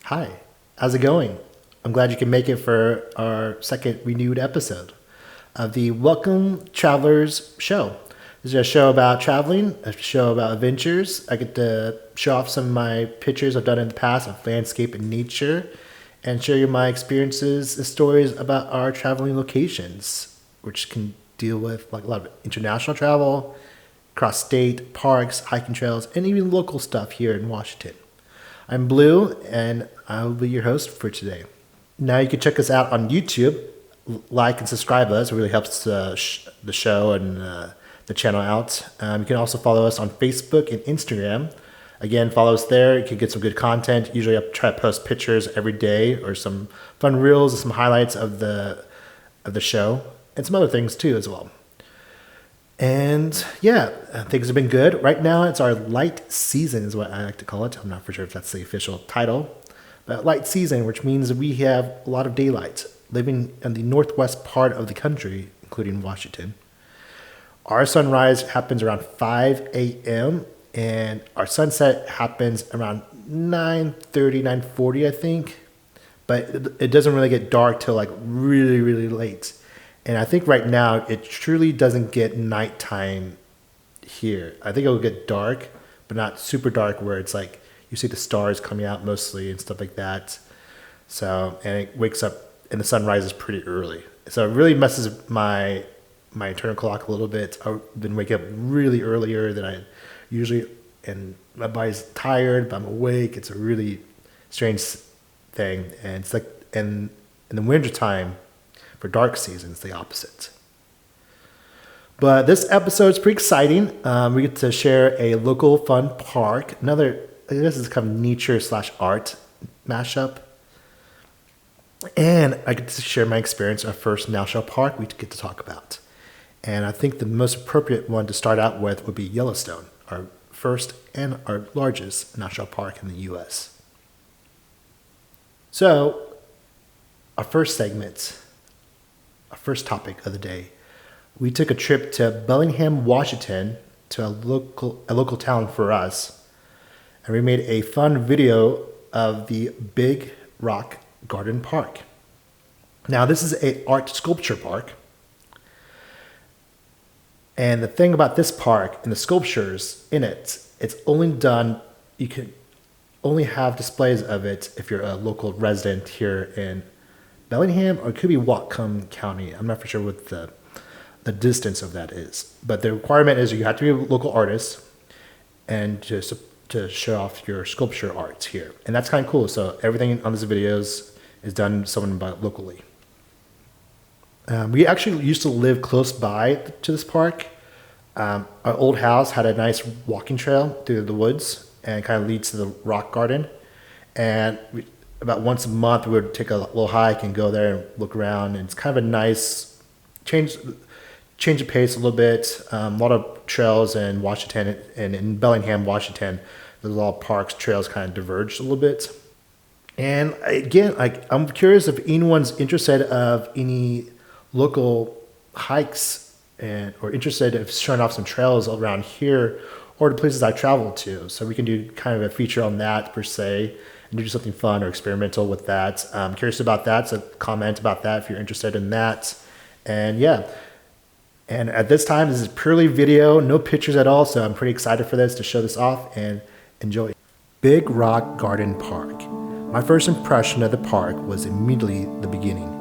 Hi, how's it going? I'm glad you can make it for our second renewed episode of the Welcome Travelers Show. This is a show about traveling, a show about adventures. I get to show off some of my pictures I've done in the past of landscape and nature and share you my experiences and stories about our traveling locations, which can deal with like a lot of international travel, cross state, parks, hiking trails, and even local stuff here in Washington. I'm Blue, and I'll be your host for today. Now you can check us out on YouTube, like and subscribe us. It really helps the show and the channel out. You can also follow us on Facebook and Instagram. Again, follow us there. You can get some good content. Usually I try to post pictures every day or some fun reels and some highlights of the show and some other things too as well. And yeah, things have been good. Right now, it's our light season is what I like to call it. I'm not for sure if that's the official title, but light season, which means we have a lot of daylight living in the northwest part of the country, including Washington. Our sunrise happens around 5 a.m. and our sunset happens around 9:30, 9:40, I think. But it doesn't really get dark till like really, really late. And I think right now it truly doesn't get nighttime here. I think it'll get dark, but not super dark where it's like you see the stars coming out mostly and stuff like that. So, and it wakes up and the sun rises pretty early. So it really messes my internal clock a little bit. I've been waking up really earlier than I usually, and my body's tired, but I'm awake. It's a really strange thing. And it's like, and in the wintertime, for dark seasons, the opposite. But this episode is pretty exciting. We get to share a local fun park. Another, I guess it's kind of nature/art mashup. And I get to share my experience at our first national park we get to talk about. And I think the most appropriate one to start out with would be Yellowstone, our first and our largest national park in the U.S. So, our first segment, our first topic of the day, we took a trip to Bellingham, Washington, to a local town for us, and we made a fun video of the Big Rock Garden Park. Now, this is an art sculpture park, and the thing about this park and the sculptures in it, it's only done, you can only have displays of it if you're a local resident here in Bellingham, or it could be Whatcom County. I'm not for sure what the distance of that is. But the requirement is you have to be a local artist and to show off your sculpture art here. And that's kind of cool. So everything on these videos is done someone by locally. We actually used to live close by to this park. Our old house had a nice walking trail through the woods and it kind of leads to the rock garden. And about once a month, we would take a little hike and go there and look around. And it's kind of a nice change the pace a little bit. A lot of trails in Washington and in Bellingham, Washington, there's a lot of parks, trails kind of diverged a little bit. And again, I'm curious if anyone's interested of any local hikes or interested in showing off some trails around here or the places I travel to. So we can do kind of a feature on that per se, and do something fun or experimental with that. I'm curious about that, so comment about that if you're interested in that. And yeah, and at this time, this is purely video, no pictures at all, so I'm pretty excited for this, to show this off and enjoy. Big Rock Garden Park. My first impression of the park was immediately the beginning.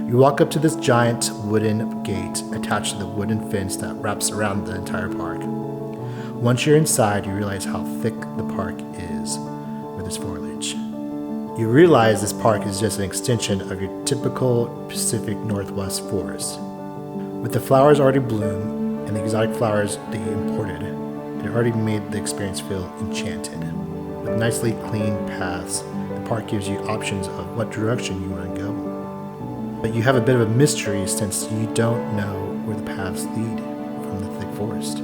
You walk up to this giant wooden gate attached to the wooden fence that wraps around the entire park. Once you're inside, you realize how thick the park is with its foliage. You realize this park is just an extension of your typical Pacific Northwest forest. With the flowers already bloom and the exotic flowers that you imported, it already made the experience feel enchanted. With nicely clean paths, the park gives you options of what direction you want to go. But you have a bit of a mystery since you don't know where the paths lead from the thick forest.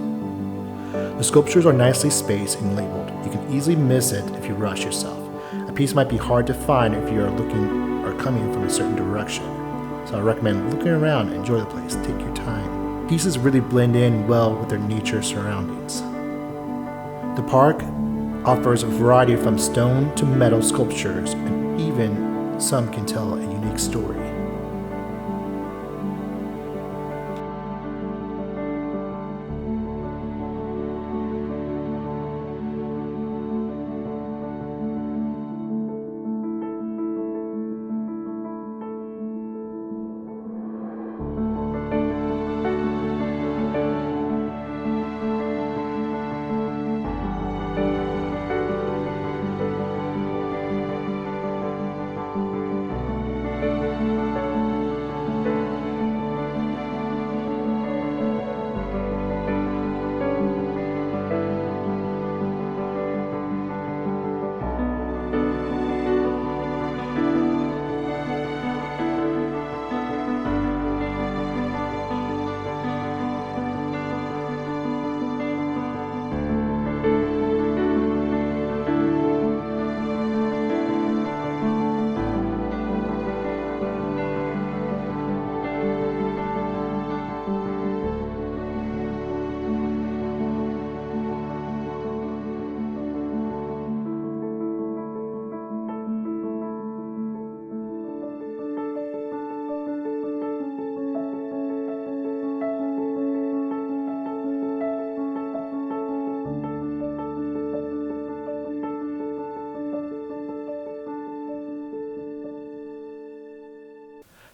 The sculptures are nicely spaced and labeled. You can easily miss it if you rush yourself. A piece might be hard to find if you are looking or coming from a certain direction. So I recommend looking around and enjoy the place. Take your time. Pieces really blend in well with their nature surroundings. The park offers a variety from stone to metal sculptures, and even some can tell a unique story.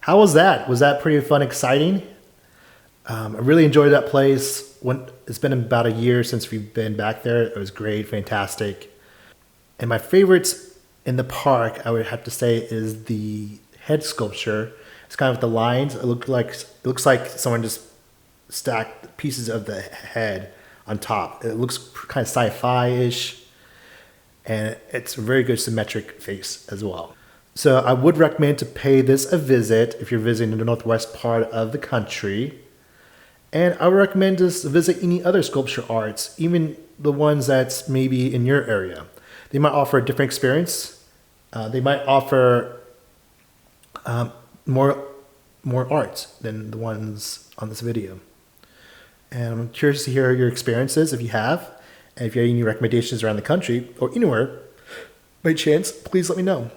How was that? Was that pretty fun, exciting? I really enjoyed that place. It's been about a year since we've been back there. It was great, fantastic. And my favorites in the park, I would have to say, is the head sculpture. It's kind of with the lines. It looks like someone just stacked pieces of the head on top. It looks kind of sci-fi-ish, and it's a very good symmetric face as well. So I would recommend to pay this a visit if you're visiting the northwest part of the country. And I would recommend to visit any other sculpture arts, even the ones that's maybe in your area. They might offer a different experience. They might offer more art than the ones on this video. And I'm curious to hear your experiences if you have. And if you have any recommendations around the country or anywhere, by chance, please let me know.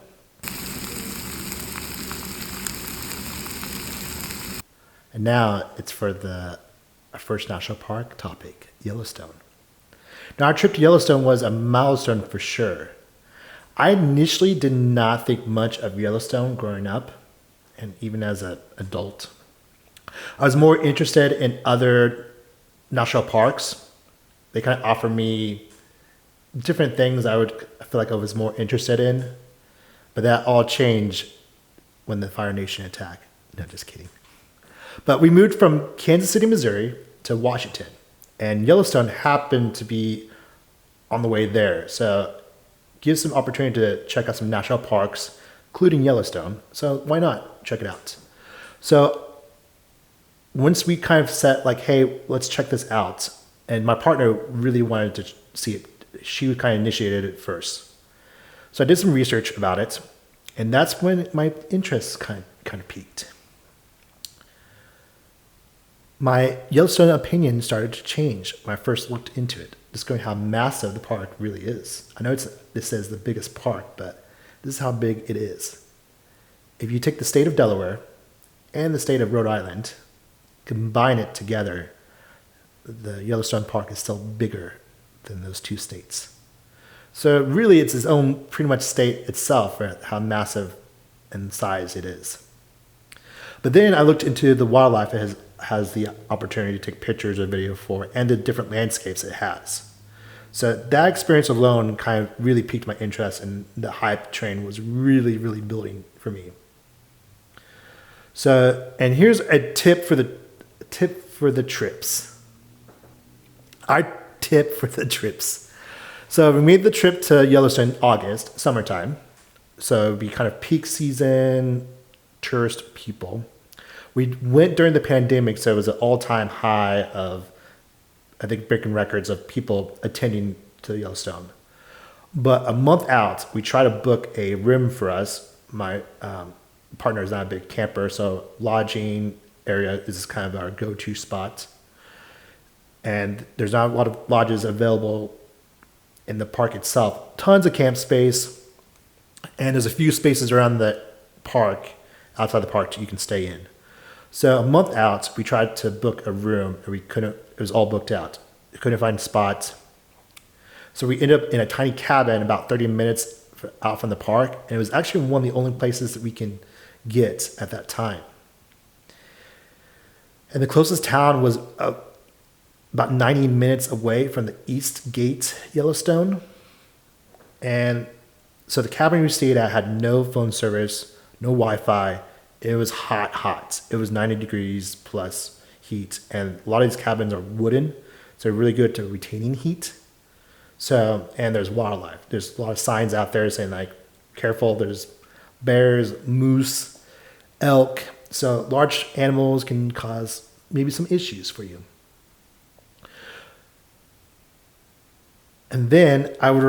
And now it's for our first national park topic, Yellowstone. Now, our trip to Yellowstone was a milestone for sure. I initially did not think much of Yellowstone growing up, and even as an adult. I was more interested in other national parks. They kind of offer me different things I feel like I was more interested in, but that all changed when the Fire Nation attack. No, just kidding. But we moved from Kansas City, Missouri to Washington, and Yellowstone happened to be on the way there. So it gives some opportunity to check out some national parks, including Yellowstone. So why not check it out? So once we kind of set like, hey, let's check this out. And my partner really wanted to see it. She kind of initiated it first. So I did some research about it, and that's when my interest kind of peaked. My Yellowstone opinion started to change when I first looked into it, discovering how massive the park really is. I know this says the biggest park, but this is how big it is. If you take the state of Delaware and the state of Rhode Island, combine it together, the Yellowstone Park is still bigger than those two states. So really it's its own pretty much state itself for how massive in size it is. But then I looked into the wildlife it has the opportunity to take pictures or video for, and the different landscapes it has. So that experience alone kind of really piqued my interest, and the hype train was really, really building for me. So, and here's a tip for the trips. Our tip for the trips. So we made the trip to Yellowstone in August, summertime. So it'd be kind of peak season, tourist people. We went during the pandemic, so it was an all-time high of, I think, breaking records of people attending to Yellowstone. But a month out, we tried to book a room for us. My partner is not a big camper, so lodging area is kind of our go-to spot. And there's not a lot of lodges available in the park itself. Tons of camp space, and there's a few spaces around the park, outside the park, you can stay in. So a month out, we tried to book a room, and we couldn't. It was all booked out. We couldn't find a spot. So we ended up in a tiny cabin about 30 minutes out from the park, and it was actually one of the only places that we can get at that time. And the closest town was about 90 minutes away from the East Gate, Yellowstone. And so the cabin we stayed at had no phone service, no Wi-Fi. It was hot. It was 90 degrees plus heat. And a lot of these cabins are wooden, so they're really good to retaining heat. So, and there's wildlife. There's a lot of signs out there saying like, careful, there's bears, moose, elk. So large animals can cause maybe some issues for you. And then I would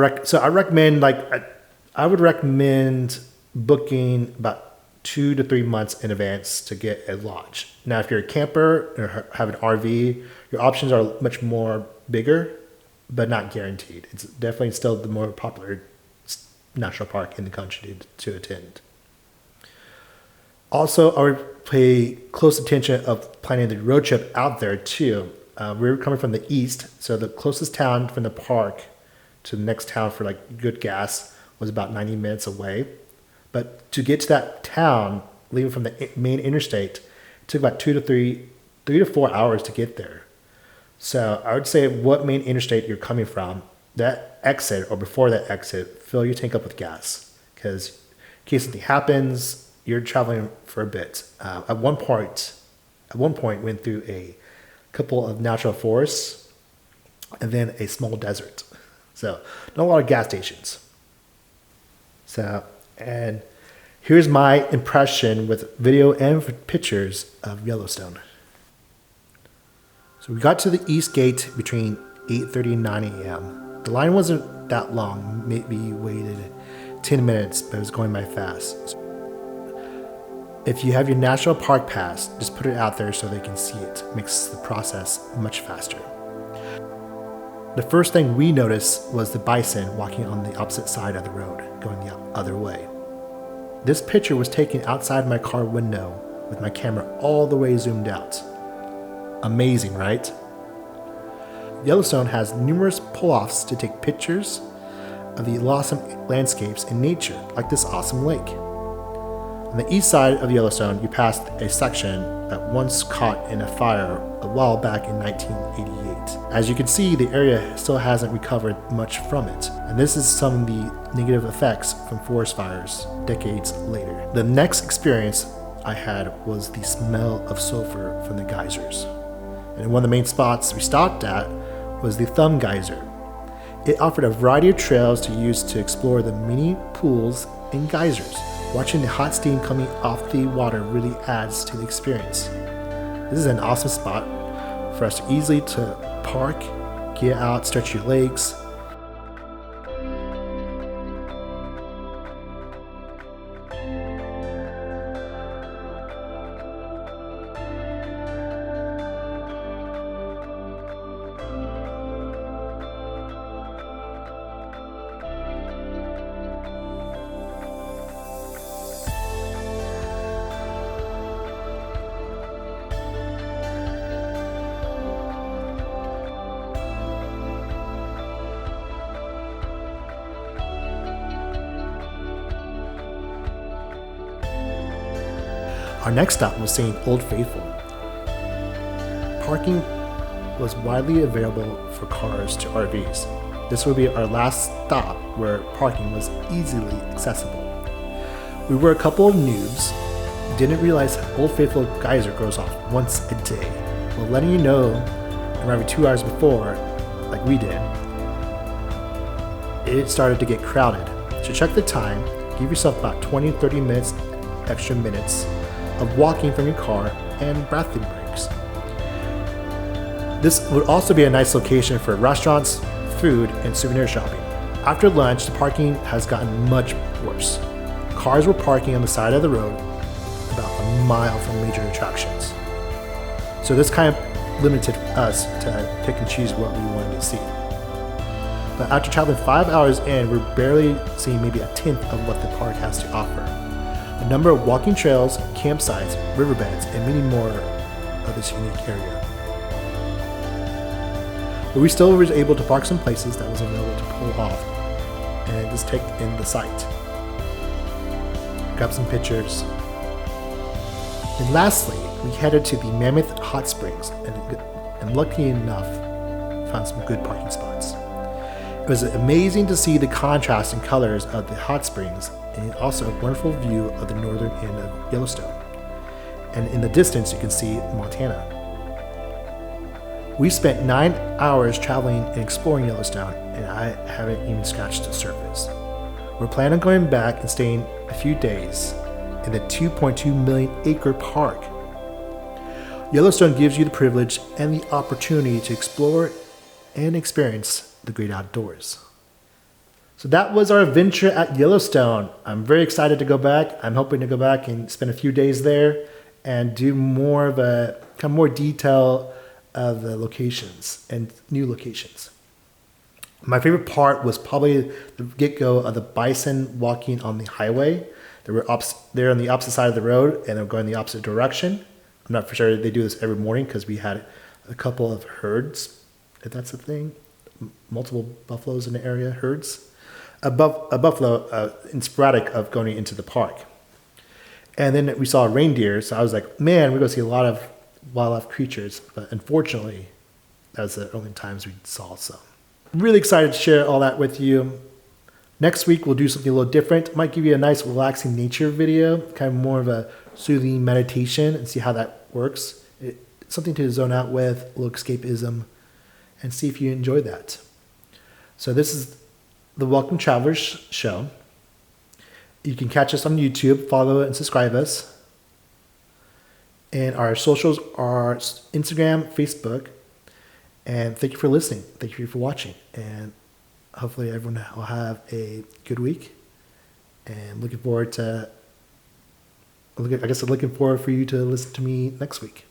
recommend booking about 2 to 3 months in advance to get a lodge. Now, if you're a camper or have an RV, your options are much more bigger, but not guaranteed. It's definitely still the more popular national park in the country to attend. Also, I would pay close attention of planning the road trip out there too. We were coming from the east, so the closest town from the park to the next town for like good gas was about 90 minutes away. But to get to that town, leaving from the main interstate, it took about 3 to 4 hours to get there. So I would say what main interstate you're coming from, that exit or before that exit, fill your tank up with gas. Because in case something happens, you're traveling for a bit. At one point, went through a couple of natural forests and then a small desert. So not a lot of gas stations. So, and here's my impression with video and pictures of Yellowstone. So we got to the East Gate between 8:30 and 9 a.m. The line wasn't that long, maybe waited 10 minutes, but it was going by fast. If you have your National Park Pass, just put it out there so they can see it. It makes the process much faster. The first thing we noticed was the bison walking on the opposite side of the road, going the other way. This picture was taken outside my car window with my camera all the way zoomed out. Amazing, right? Yellowstone has numerous pull-offs to take pictures of the awesome landscapes and nature, like this awesome lake. On the east side of Yellowstone, you passed a section that once caught in a fire a while back in 1988. As you can see, the area still hasn't recovered much from it, and this is some of the negative effects from forest fires decades later. The next experience I had was the smell of sulfur from the geysers. And one of the main spots we stopped at was the Thumb Geyser. It offered a variety of trails to use to explore the many pools and geysers. Watching the hot steam coming off the water really adds to the experience. This is an awesome spot for us to easily park, get out, stretch your legs. Our next stop was St. Old Faithful. Parking was widely available for cars to RVs. This would be our last stop where parking was easily accessible. We were a couple of noobs, didn't realize Old Faithful geyser goes off once a day. Well, letting you know around 2 hours before, like we did, it started to get crowded. So check the time, give yourself about 20-30 minutes, extra minutes of walking from your car and bathroom breaks. This would also be a nice location for restaurants, food, and souvenir shopping. After lunch, the parking has gotten much worse. Cars were parking on the side of the road about a mile from major attractions. So this kind of limited us to pick and choose what we wanted to see. But after traveling 5 hours in, we're barely seeing maybe a tenth of what the park has to offer. A number of walking trails, campsites, riverbeds, and many more of this unique area. But we still were able to park some places that was available to pull off and just take in the site. Grab some pictures. And lastly, we headed to the Mammoth Hot Springs and lucky enough, found some good parking spots. It was amazing to see the contrast in colors of the hot springs and also a wonderful view of the northern end of Yellowstone. And in the distance, you can see Montana. We spent 9 hours traveling and exploring Yellowstone, and I haven't even scratched the surface. We're planning on going back and staying a few days in the 2.2 million acre park. Yellowstone gives you the privilege and the opportunity to explore and experience the great outdoors. So that was our adventure at Yellowstone. I'm very excited to go back. I'm hoping to go back and spend a few days there and do more of a kind of more detail of the locations and new locations. My favorite part was probably the get-go of the bison walking on the highway. They're on the opposite side of the road and they're going the opposite direction. I'm not for sure they do this every morning because we had a couple of herds, if that's a thing, multiple buffaloes in the area, herds. A buffalo in sporadic of going into the park. And then we saw reindeer, so I was like, man, we're going to see a lot of wildlife creatures, but unfortunately, that was the only times we saw some. Really excited to share all that with you. Next week, we'll do something a little different. Might give you a nice relaxing nature video, kind of more of a soothing meditation and see how that works. Something to zone out with, a little escapism, and see if you enjoy that. So this is the Welcome Travelers Show. You can catch us on YouTube, follow and subscribe us. And our socials are Instagram, Facebook. And thank you for listening. Thank you for watching. And hopefully everyone will have a good week. And looking forward for you to listen to me next week.